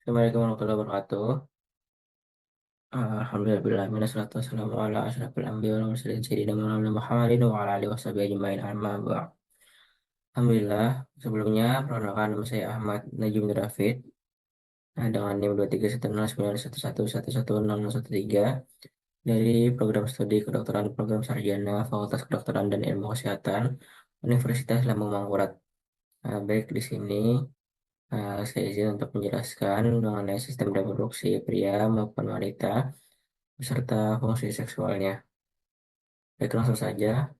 Assalamualaikum warahmatullahi wabarakatuh. Alhamdulillah, wassalatu wassalamu ala asyrafil anbiya wal mursalin sayyidina Maulana Muhammadin wa ala alihi washabihi ajmain amma ba'd. Alhamdulillah, sebelumnya perkenalkan nama saya Ahmad Najib Rafid. Dengan NIM 23191111113 dari program studi kedokteran program sarjana Fakultas Kedokteran dan Ilmu Kesehatan Universitas Lambung Mangkurat. Baik di sini saya izin untuk menjelaskan mengenai sistem reproduksi pria maupun wanita beserta fungsi seksualnya. Baik, langsung saja.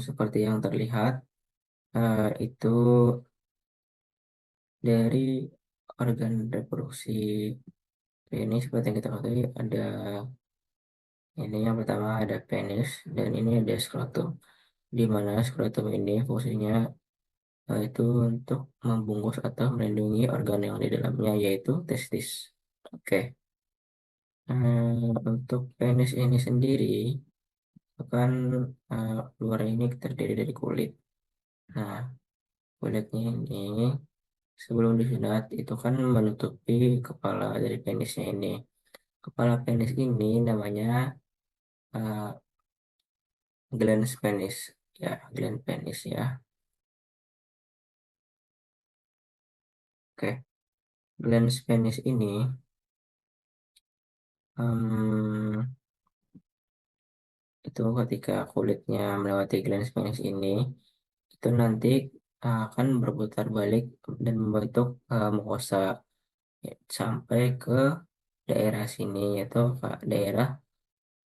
Seperti yang terlihat, itu dari organ reproduksi ini seperti yang kita ketahui ada ini yang pertama ada penis dan ini ada skrotum. Di mana skrotum ini fungsinya itu untuk membungkus atau melindungi organ yang di dalamnya yaitu testis. Oke. Untuk penis ini sendiri kan luar ini terdiri dari kulit. Nah, kulitnya ini sebelum disunat itu kan menutupi kepala dari penisnya ini. Kepala penis ini namanya uh, glans penis. Ya, glans penis ya. Oke, glans penis ini um, itu ketika kulitnya melewati glans penis ini itu nanti akan berputar balik dan membentuk mukosa ya, sampai ke daerah sini yaitu ke daerah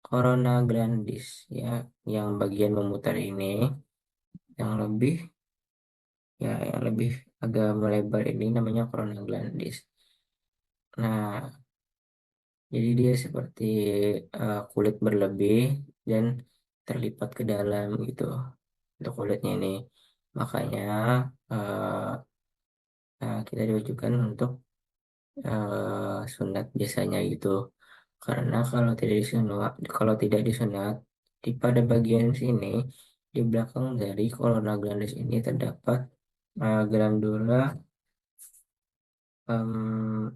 corona grandis ya, yang bagian memutar ini yang lebih yang lebih agak melebar ini namanya corona grandis. Nah, jadi dia seperti kulit berlebih dan terlipat ke dalam gitu untuk kulitnya ini. Makanya uh, kita diwajibkan untuk sunat biasanya gitu. Karena kalau tidak disunat, di pada bagian sini di belakang dari corona grandis ini terdapat glandula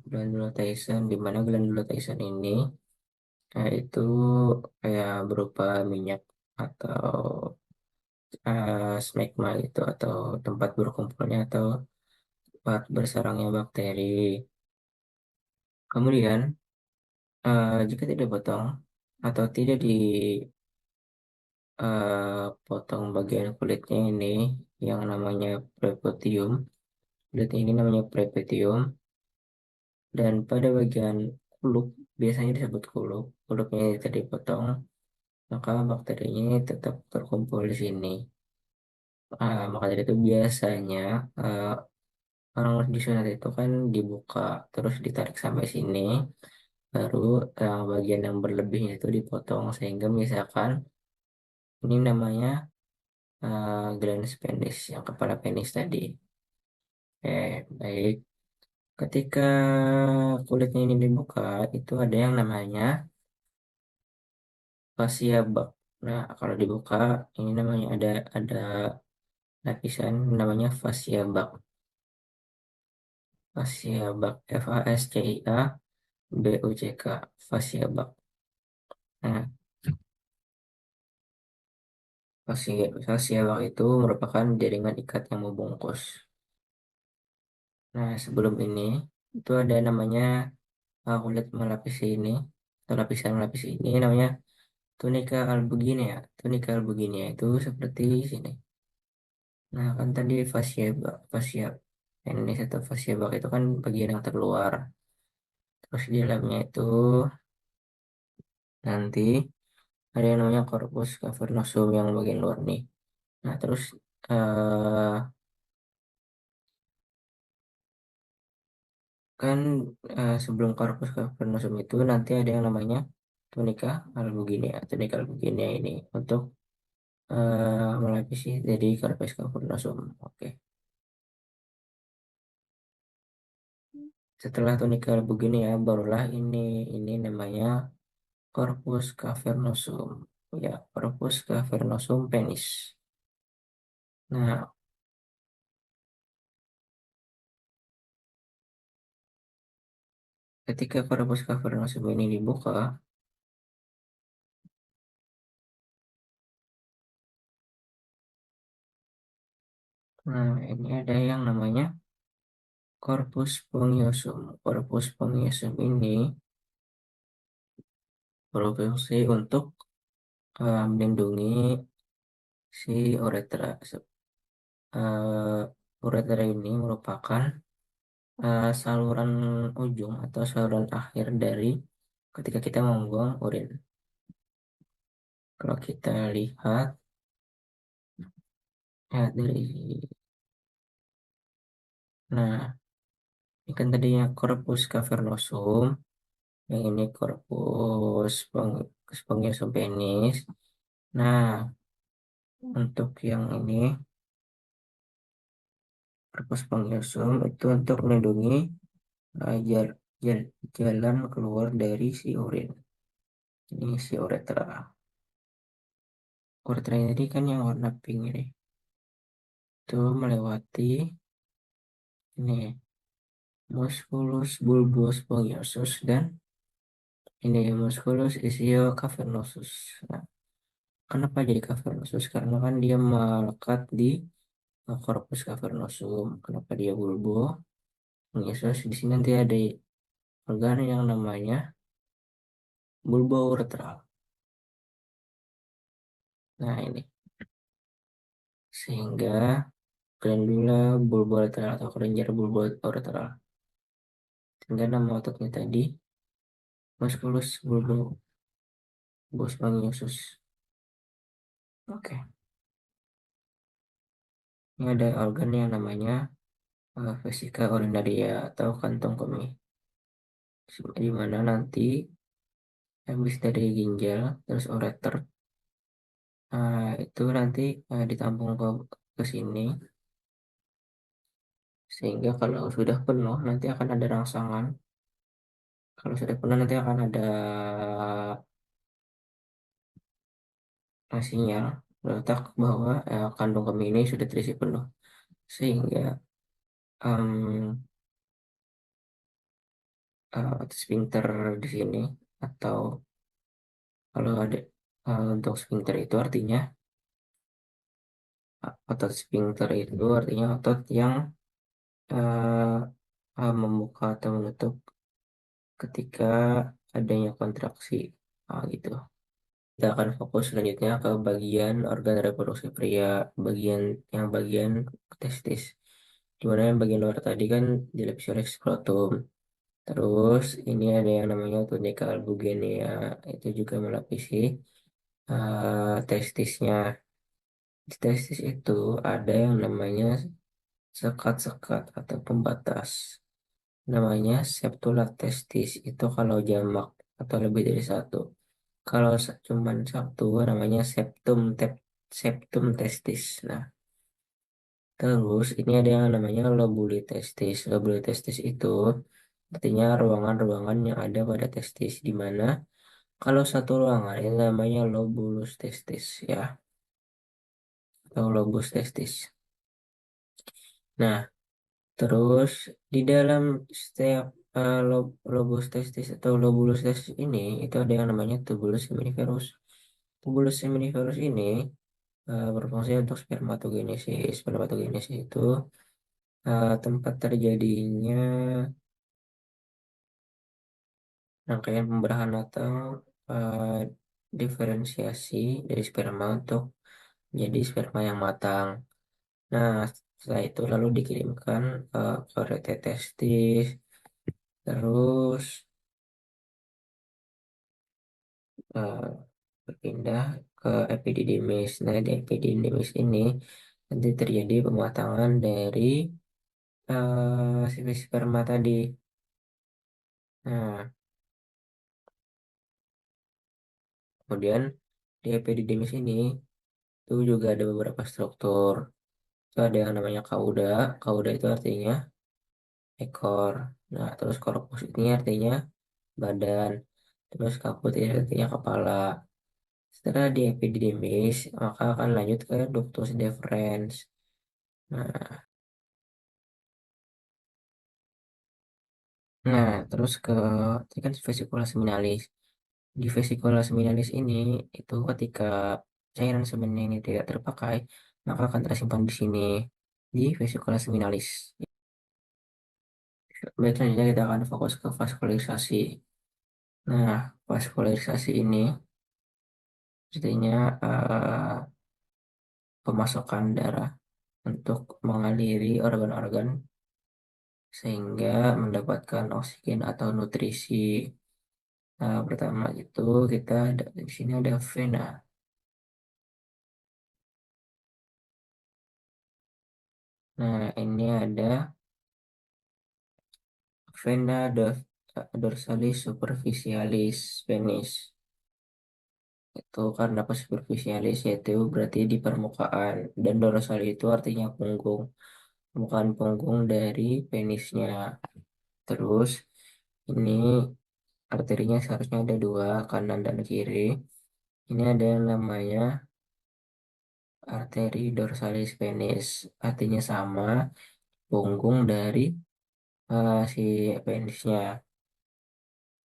glandula Tyson, di mana glandula Tyson ini itu kayak berupa minyak atau smegma gitu atau tempat berkumpulnya atau tempat bersarangnya bakteri. Kemudian jika tidak potong atau tidak potong bagian kulitnya ini yang namanya preputium, kulit ini namanya preputium, dan pada bagian kuluk biasanya disebut kuluk, kuluknya tidak dipotong, maka bakterinya tetap terkumpul di sini. Maka dari itu biasanya uh, orang disunat itu kan dibuka terus ditarik sampai sini, baru bagian yang berlebihnya itu dipotong sehingga misalkan ini namanya glans penis, yang kepala penis tadi. Baik. Ketika kulitnya ini dibuka, itu ada yang namanya fascia bak. Nah, kalau dibuka, ini namanya ada lapisan namanya fascia bak. Fascia bak, FASCIA BUCK, fascia bak. Nah, fascia bak itu merupakan jaringan ikat yang membungkus. Nah, sebelum ini itu ada namanya kulit melapisi ini, atau lapisan melapisi ini namanya tunika albuginea. Tunika albuginea itu seperti sini. Nah, kan tadi fascia penis atau fascia bak itu kan bagian yang terluar. Terus di dalamnya itu nanti ada yang namanya corpus cavernosum yang bagian luar nih. Nah, terus eh, kan sebelum corpus cavernosum itu nanti ada yang namanya tunika albuginea. Tunika albuginea ini untuk melapisi dari corpus cavernosum. Oke. Setelah tunika albuginea barulah ini namanya corpus cavernosum. Ya, corpus cavernosum penis. Nah, ketika corpus cavernosum ini dibuka, nah ini ada yang namanya corpus spongiosum. Corpus spongiosum ini berfungsi untuk melindungi si uretra. Eh, Uretra ini merupakan saluran ujung atau saluran akhir dari ketika kita membuang urin. Kalau kita lihat ya dari, nah ini kan tadinya corpus cavernosum, yang ini corpus spongiosum penis. Nah, untuk yang ini corpus spongiosum itu untuk melindungi jar- jalan keluar dari si urin. Ini si uretra. Uretra ini kan yang warna pink ini. Itu melewati ini musculus bulbus spongiosus dan ini musculus ischiocavernosus. Nah, kenapa jadi cavernosus? Karena kan dia melekat di corpus cavernosum. Kenapa dia bulbo? Spongiosus. Di sini nanti ada organ yang namanya bulbo uretral. Nah, ini sehingga glandula bulbo uretral atau kelenjar bulbo uretral. Sehingga nama ototnya tadi musculus bulbo spongiosus. Oke, ini ada organ yang namanya vesika urinaria atau kantong kemih, di mana nanti habis dari ginjal terus ureter, itu nanti ditampung ke sini, sehingga kalau sudah penuh nanti akan ada rangsangan. Kalau sudah penuh nanti akan ada sinyal letak bahwa kantong kemih ini sudah terisi penuh, sehingga em, sphincter di sini, atau kalau ada untuk sphincter itu artinya otot sphincter itu artinya otot yang eh, membuka atau menutup ketika adanya kontraksi. Gitu. Kita akan fokus selanjutnya ke bagian organ reproduksi pria, bagian testis. Dimana yang bagian luar tadi kan dilapisi oleh skrotum. Terus ini ada yang namanya tunika albugenia, itu juga melapisi testisnya. Di testis itu ada yang namanya sekat-sekat atau pembatas. Namanya septula testis, itu kalau jamak atau lebih dari satu. Kalau cuman satu namanya septum testis. Nah, terus ini ada yang namanya lobuli testis. Lobuli testis itu artinya ruangan-ruangan yang ada pada testis, di mana kalau satu ruangan ini namanya lobulus testis ya, atau lobus testis. Nah, terus di dalam setiap lobus testis atau lobulus testis ini itu ada yang namanya tubulus seminiferus. Tubulus seminiferus ini berfungsi untuk spermatogenesis. Spermatogenesis itu tempat terjadinya rangkaian pemberahan atau uh, diferensiasi dari sperma untuk menjadi sperma yang matang. Nah, setelah itu lalu dikirimkan ke rete testis, terus eh, berpindah ke epididymis. Nah, di epididymis ini nanti terjadi pematangan dari si sperma tadi. Nah, kemudian di epididymis ini itu juga ada beberapa struktur. Itu ada yang namanya kauda. Kauda itu artinya ekor. Nah, terus corpus ini artinya badan. Terus caput ini artinya kepala. Setelah di epididymis, maka akan lanjut ke ductus deferens. Nah, Nah, terus ke tadi kan vesicula seminalis. Di vesicula seminalis ini itu ketika cairan semen ini tidak terpakai, maka akan tersimpan di sini di vesicula seminalis. Baik, selanjutnya kita akan fokus ke vaskularisasi. Nah, vaskularisasi ini artinya pemasukan darah untuk mengaliri organ-organ sehingga mendapatkan oksigen atau nutrisi. Nah, pertama itu kita ada di sini ada vena. Nah, ini ada vena dorsalis superficialis penis. Itu karena apa superficialis yaitu berarti di permukaan dan dorsal itu artinya punggung. Permukaan punggung dari penisnya. Terus ini arterinya seharusnya ada dua, kanan dan kiri. Ini ada yang namanya arteri dorsalis penis. Artinya sama, punggung dari si penisnya.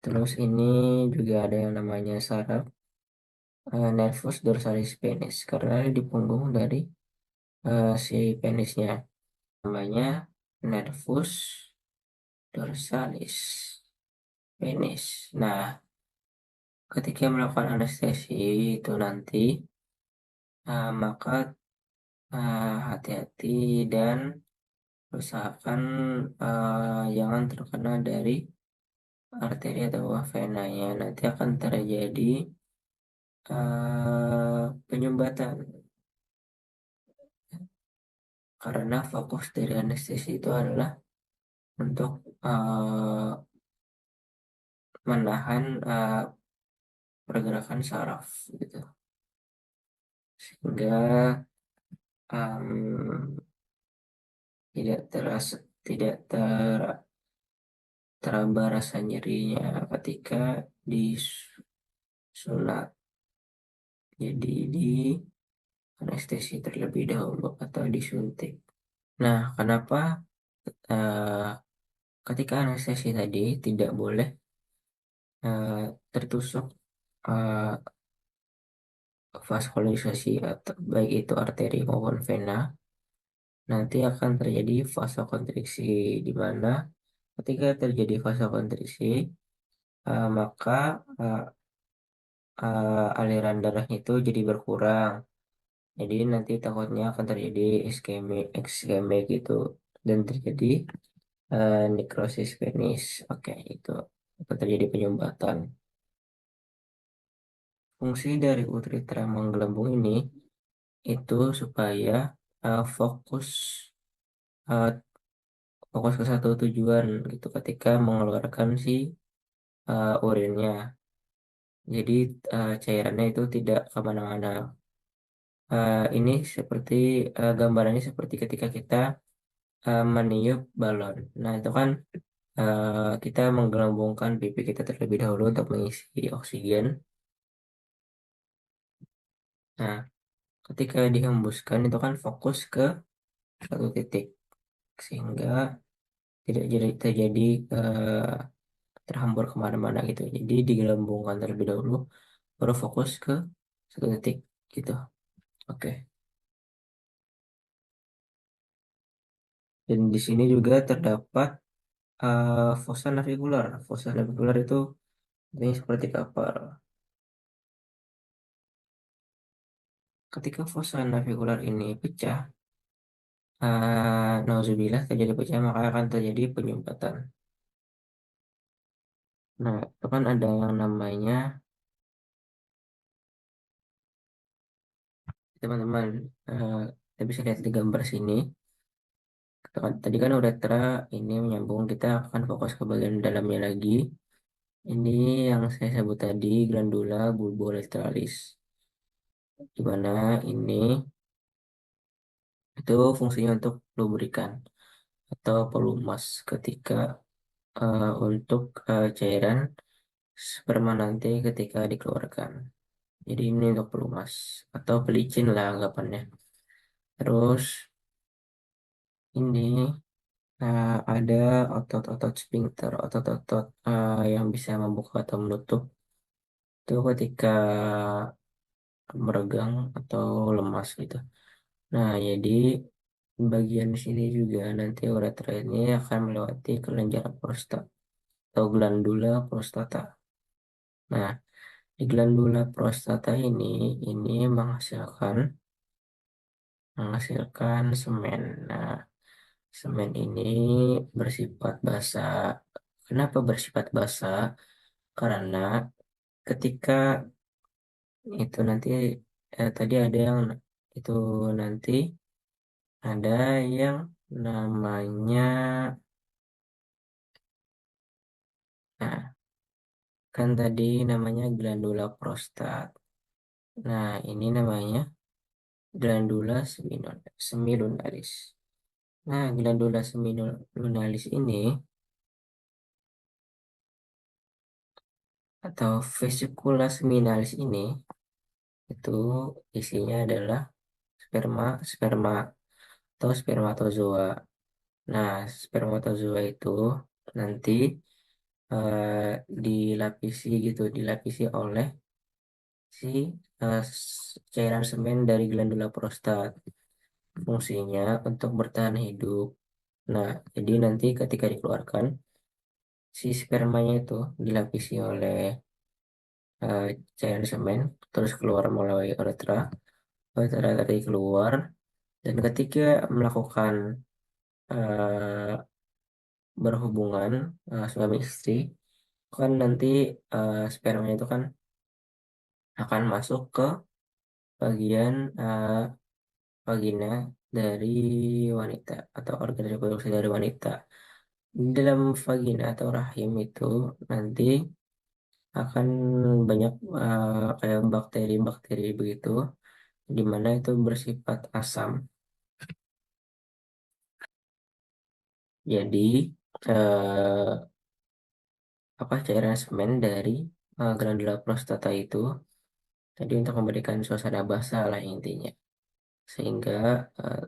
Terus ini juga ada yang namanya saraf nervus dorsalis penis karena di punggung dari si penisnya. Namanya nervus dorsalis penis. Nah, ketika melakukan anestesi itu nanti maka hati-hati dan usahakan jangan terkena dari arteri atau venanya. Nanti akan terjadi penyumbatan karena fokus dari anestesi itu adalah untuk eh, menahan pergerakan saraf gitu sehingga em, tidak terasa tidak teraba rasa nyerinya ketika disunat. Jadi di anestesi terlebih dahulu atau disuntik. Nah, kenapa eh, ketika anestesi tadi tidak boleh eh, tertusuk eh, vaskularisasi atau baik itu arteri maupun vena, nanti akan terjadi vasokonstriksi di mana ketika terjadi vasokonstriksi maka eh, aliran darahnya itu jadi berkurang. Jadi nanti takutnya akan terjadi iskemik gitu dan terjadi nekrosis penis. Oke, itu akan terjadi penyumbatan. Fungsi dari uretra menggelembung ini itu supaya fokus eh, fokus ke satu tujuan gitu ketika mengeluarkan si urinnya. Jadi cairannya itu tidak kemana-mana. Ini seperti gambarannya seperti ketika kita meniup balon. Nah, itu kan kita menggelembungkan pipi kita terlebih dahulu untuk mengisi oksigen. Nah, ketika dihembuskan itu kan fokus ke satu titik sehingga tidak jadi terjadi terhambur kemana-mana gitu. Jadi digelembungkan terlebih dahulu, baru fokus ke satu titik gitu. Oke. Dan di sini juga terdapat fossa navigular. Fossa navigular itu ini seperti kapal. Ketika fossa navigular ini pecah, nauzubillah terjadi pecah maka akan terjadi penyumbatan. Nah, itu kan ada yang namanya teman-teman, eh, kita bisa lihat di gambar sini. Tadi kan uretra ini menyambung, kita akan fokus ke bagian dalamnya lagi. Ini yang saya sebut tadi glandula bulboretralis, di mana ini itu fungsinya untuk lubrikan atau pelumas ketika untuk cairan sperma nanti ketika dikeluarkan. Jadi ini untuk pelumas atau pelicin lah anggapannya. Terus ini Ada otot-otot sphincter, otot-otot yang bisa membuka atau menutup itu ketika meregang atau lemas gitu. Nah, jadi bagian sini juga nanti uretra ini akan melewati kelenjar prostat atau glandula prostata. Nah, di glandula prostata ini menghasilkan menghasilkan semen. Nah, semen ini bersifat basa. Kenapa bersifat basa? Karena ketika itu nanti tadi ada yang itu nanti ada yang namanya, nah, kan tadi namanya glandula prostat. Nah, ini namanya glandula semilunaris. Nah, glandula semilunaris ini atau vesicula seminalis ini itu isinya adalah sperma, sperma atau spermatozoa. Nah, spermatozoa itu nanti dilapisi oleh si cairan semen dari glandula prostat. Fungsinya untuk bertahan hidup. Nah, jadi nanti ketika dikeluarkan, si spermanya itu dilapisi oleh eh, cairan semen, terus keluar melalui uretra. Uretra tadi keluar, dan ketika melakukan eh, berhubungan suami istri, kan nanti sperma itu kan akan masuk ke bagian vagina dari wanita atau organ reproduksi dari wanita. Di dalam vagina atau rahim itu nanti akan banyak kayak bakteri-bakteri begitu, di mana itu bersifat asam. Jadi apa cairan semen dari glandula prostata itu tadi untuk memberikan suasana basah lah intinya, sehingga eh,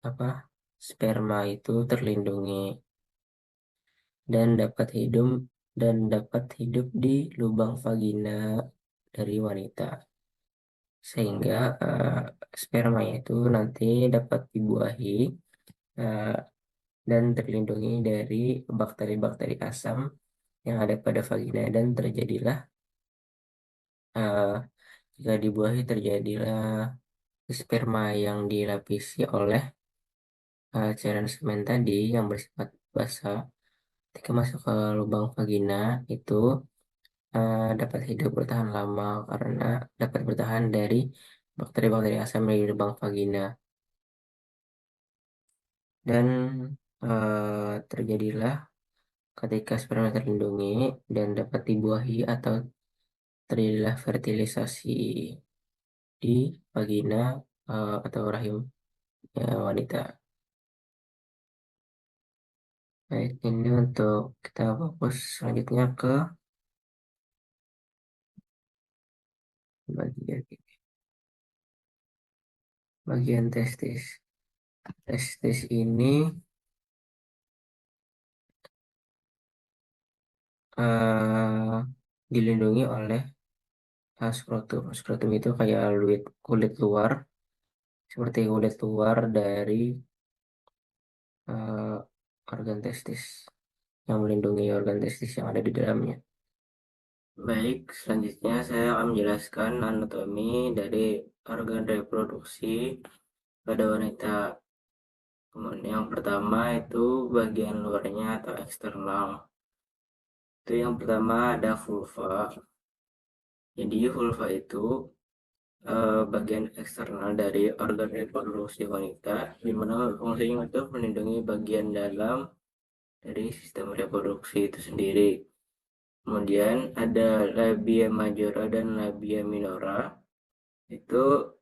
apa sperma itu terlindungi dan dapat hidup di lubang vagina dari wanita, sehingga sperma itu nanti dapat dibuahi eh, dan terlindungi dari bakteri-bakteri asam yang ada pada vagina, dan terjadilah eh, jika dibuahi terjadilah sperma yang dilapisi oleh cairan semen tadi yang bersifat basah. Ketika masuk ke lubang vagina itu dapat hidup bertahan lama karena dapat bertahan dari bakteri-bakteri asam di lubang vagina, dan terjadilah ketika sperma terlindungi dan dapat dibuahi atau terjadilah fertilisasi di vagina atau rahim wanita. Baik, ini untuk kita fokus selanjutnya ke bagian bagian testis. Testis ini eh, dilindungi oleh skrotum. Skrotum itu kayak kulit luar, seperti kulit luar dari eh, organ testis yang melindungi organ testis yang ada di dalamnya. Baik, selanjutnya saya akan menjelaskan anatomi dari organ reproduksi pada wanita. Kemudian yang pertama itu bagian luarnya atau eksternal. Itu yang pertama ada vulva. Jadi vulva itu bagian eksternal dari organ reproduksi wanita, di mana fungsinya untuk melindungi bagian dalam dari sistem reproduksi itu sendiri. Kemudian ada labia majora dan labia minora, itu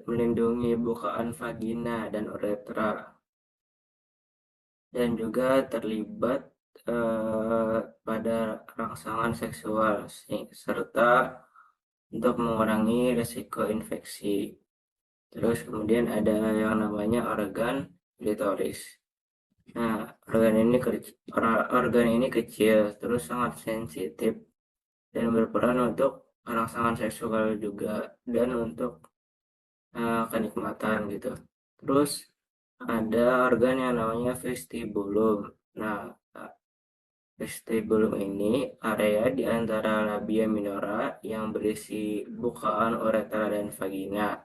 melindungi bukaan vagina dan uretra, dan juga terlibat pada rangsangan seksual, serta untuk mengurangi risiko infeksi. Terus kemudian ada yang namanya organ klitoris. Nah, organ ini kecil, terus sangat sensitif dan berperan untuk rangsangan seksual juga dan untuk kenikmatan gitu. Terus ada organ yang namanya vestibulum. Nah, vestibulum ini area di antara labia minora yang berisi bukaan uretra dan vagina.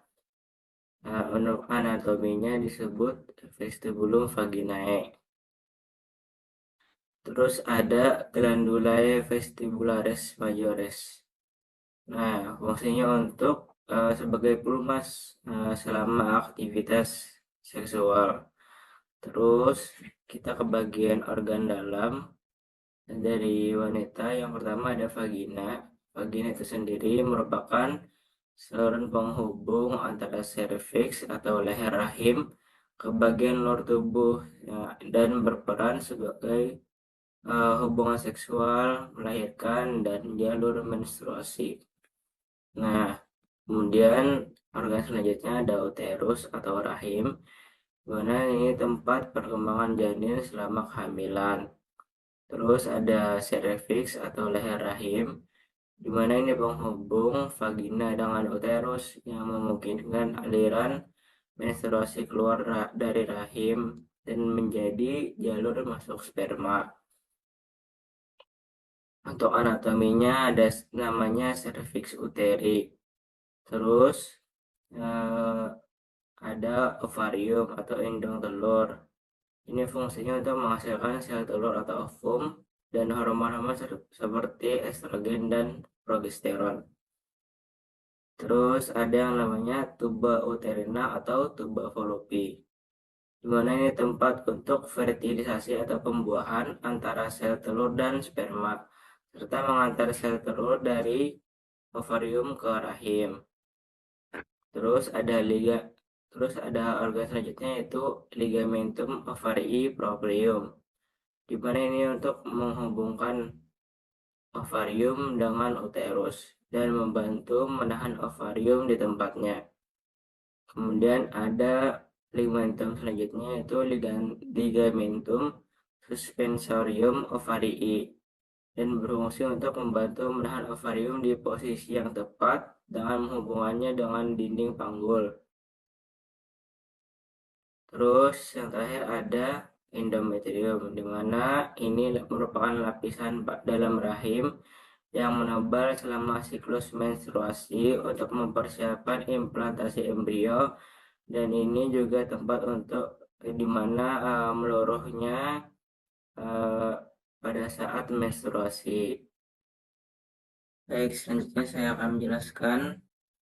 Nah, untuk anatominya disebut vestibulum vaginae. Terus ada glandulae vestibularis majores. Nah, fungsinya untuk sebagai pelumas selama aktivitas seksual. Terus kita ke bagian organ dalam dari wanita. Yang pertama ada vagina. Vagina itu sendiri merupakan saluran penghubung antara serviks atau leher rahim ke bagian luar tubuh ya, dan berperan sebagai hubungan seksual, melahirkan, dan jalur menstruasi. Nah, kemudian organ selanjutnya ada uterus atau rahim, di mana ini tempat perkembangan janin selama kehamilan. Terus ada cervix atau leher rahim, di mana ini penghubung vagina dengan uterus yang memungkinkan aliran menstruasi keluar dari rahim dan menjadi jalur masuk sperma. Untuk anatominya ada namanya cervix uteri. Terus eh, ada ovarium atau indung telur. Ini fungsinya untuk menghasilkan sel telur atau ovum dan hormon-hormon seperti estrogen dan progesteron. Terus ada yang namanya tuba uterina atau tuba Fallopi, di mana ini tempat untuk fertilisasi atau pembuahan antara sel telur dan sperma, serta mengantar sel telur dari ovarium ke rahim. Terus ada liga, terus ada organ selanjutnya yaitu ligamentum ovarii proprium, di mana ini untuk menghubungkan ovarium dengan uterus dan membantu menahan ovarium di tempatnya. Kemudian ada ligamentum selanjutnya yaitu ligamentum suspensorium ovarii dan berfungsi untuk membantu menahan ovarium di posisi yang tepat dengan menghubungannya dengan dinding panggul. Terus yang terakhir ada endometrium, di mana ini merupakan lapisan dalam rahim yang menebal selama siklus menstruasi untuk mempersiapkan implantasi embrio, dan ini juga tempat untuk di mana meluruhnya eh, pada saat menstruasi. Baik, selanjutnya saya akan menjelaskan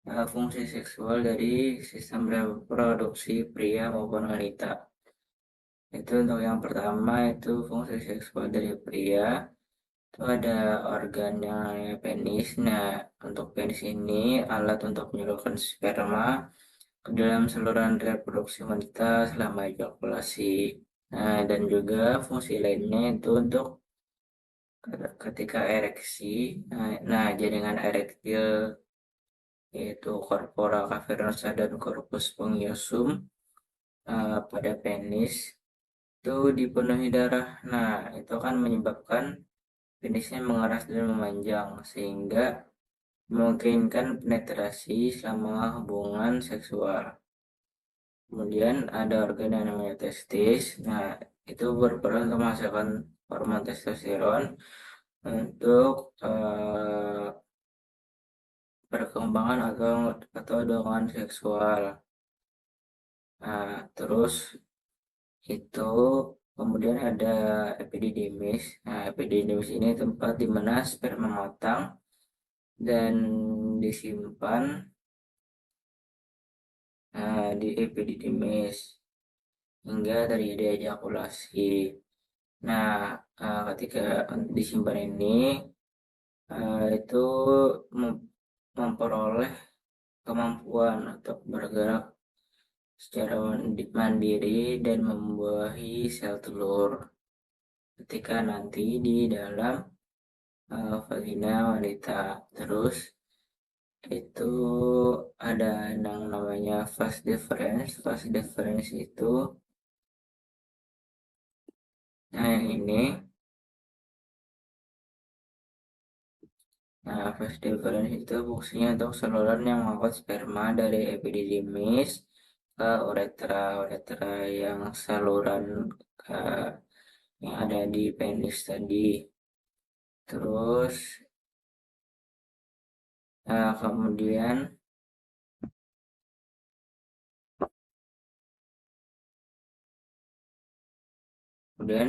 fungsi seksual dari sistem reproduksi pria maupun wanita. Itu untuk yang pertama itu fungsi seksual dari pria itu ada organnya penis. Nah, untuk penis ini alat untuk menyalurkan sperma ke dalam saluran reproduksi wanita selama ejakulasi. Nah, dan juga fungsi lainnya itu untuk ketika ereksi. Nah, jaringan erektil yaitu corpora cavernosa dan corpus spongiosum pada penis itu dipenuhi darah. Nah, itu kan menyebabkan penisnya mengeras dan memanjang sehingga memungkinkan penetrasi selama hubungan seksual. Kemudian ada organ yang namanya testis. Nah, itu berperan untuk menghasilkan hormon testosteron untuk perkembangan atau dorongan seksual. Nah, terus itu kemudian ada epididymis. Nah, epididymis ini tempat di mana sperma matang dan disimpan di epididymis hingga terjadi ejakulasi. Nah, ketika disimpan ini itu memperoleh kemampuan untuk bergerak secara mandiri dan membuahi sel telur ketika nanti di dalam vagina wanita. Terus itu ada yang namanya fast difference. Fast difference itu Nah, yang ini, vas deferens itu fungsinya untuk saluran yang mengangkut sperma dari epididymis ke uretra. Uretra yang saluran eh, yang ada di penis tadi. Terus kemudian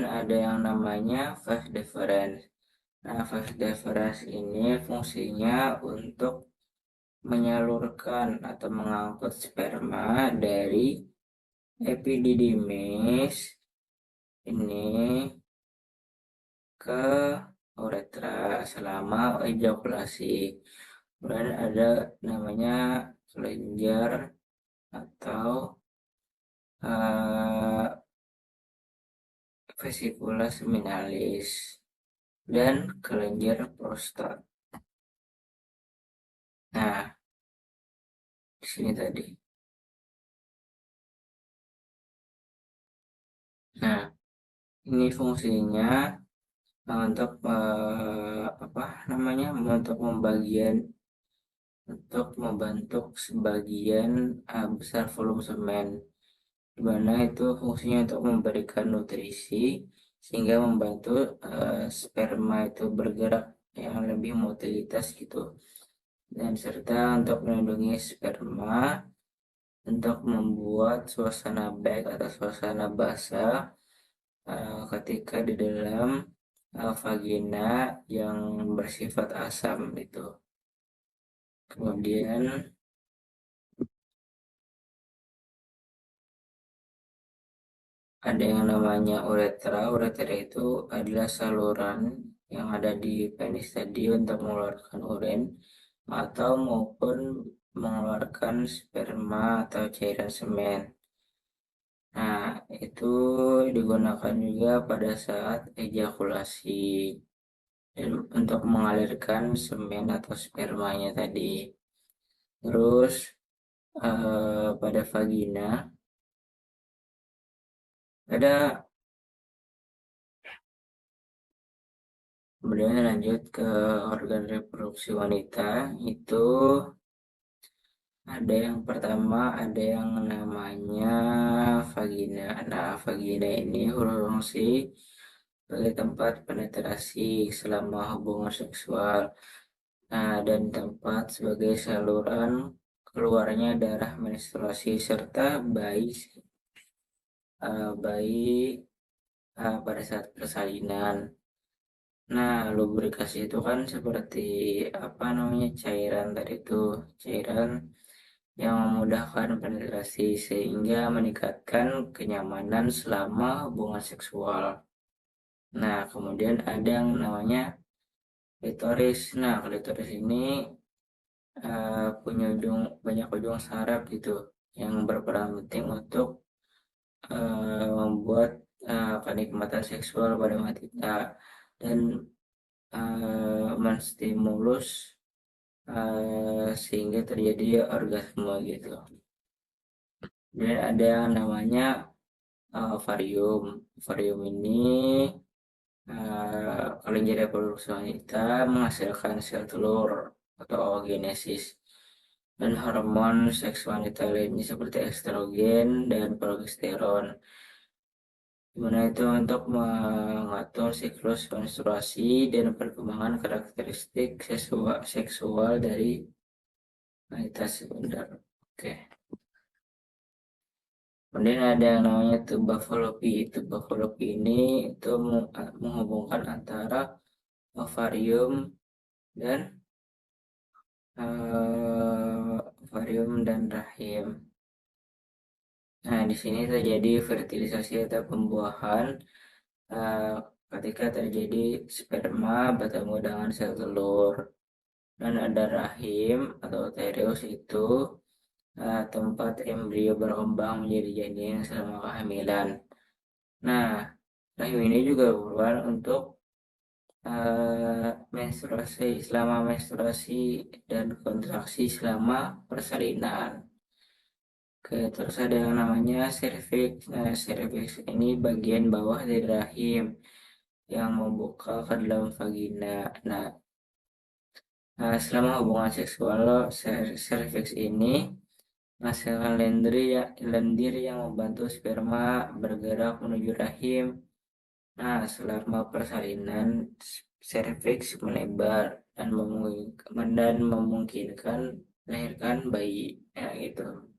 ada yang namanya vas deferens. Nah, vas deferens ini fungsinya untuk menyalurkan atau mengangkut sperma dari epididymis ini ke uretra selama ejakulasi. Kemudian ada namanya kelenjar atau uh, vesicula seminalis dan kelenjar prostat. Nah, di sini tadi. Nah, ini fungsinya untuk apa namanya? Untuk membentuk sebagian besar volume semen, di mana itu fungsinya untuk memberikan nutrisi sehingga membantu sperma itu bergerak yang lebih motilitas gitu, dan serta untuk melindungi sperma untuk membuat suasana baik atau suasana basah ketika di dalam vagina yang bersifat asam itu. Kemudian ada yang namanya uretra. Uretra itu adalah saluran yang ada di penis tadi untuk mengeluarkan urin atau maupun mengeluarkan sperma atau cairan semen. Nah, itu digunakan juga pada saat ejakulasi dan untuk mengalirkan semen atau spermanya tadi. Terus pada vagina ada. Kemudian lanjut ke organ reproduksi wanita, itu ada yang pertama, ada yang namanya vagina. Nah, vagina ini berfungsi sebagai tempat penetrasi selama hubungan seksual. Nah, dan tempat sebagai saluran keluarnya darah menstruasi serta bayi pada saat persalinan. Nah, lubrikasi itu kan seperti apa namanya, cairan tadi itu, cairan yang memudahkan penetrasi sehingga meningkatkan kenyamanan selama hubungan seksual. Nah, kemudian ada yang namanya klitoris. Nah, klitoris ini punya banyak ujung saraf gitu yang berperan penting untuk membuat kenikmatan seksual pada wanita dan menstimulus sehingga terjadi orgasme gitu. Dan ada yang namanya ovarium. Ovarium ini kelenjar reproduksi wanita menghasilkan sel telur atau oogenesis, dan hormon seks wanita lainnya seperti estrogen dan progesteron, dimana itu untuk mengatur siklus menstruasi dan perkembangan karakteristik seksual dari wanita sekunder. Oke. Kemudian ada yang namanya tuba fallopi. Tuba fallopi ini itu menghubungkan antara ovarium dan rahim. Nah, di sini terjadi fertilisasi atau pembuahan eh, ketika terjadi sperma bertemu dengan sel telur, dan ada rahim atau uterus itu tempat embrio berkembang menjadi janin selama kehamilan. Nah, rahim ini juga berperan untuk menstruasi dan kontraksi selama persalinan. Oke, terus ada yang namanya serviks. Nah, serviks ini bagian bawah dari rahim yang membuka ke dalam vagina. Nah, selama hubungan seksual, serviks ini menghasilkan lendir yang membantu sperma bergerak menuju rahim. Nah, selama persalinan, serviks melebar dan memungkinkan melahirkan bayi. Ya, gitu.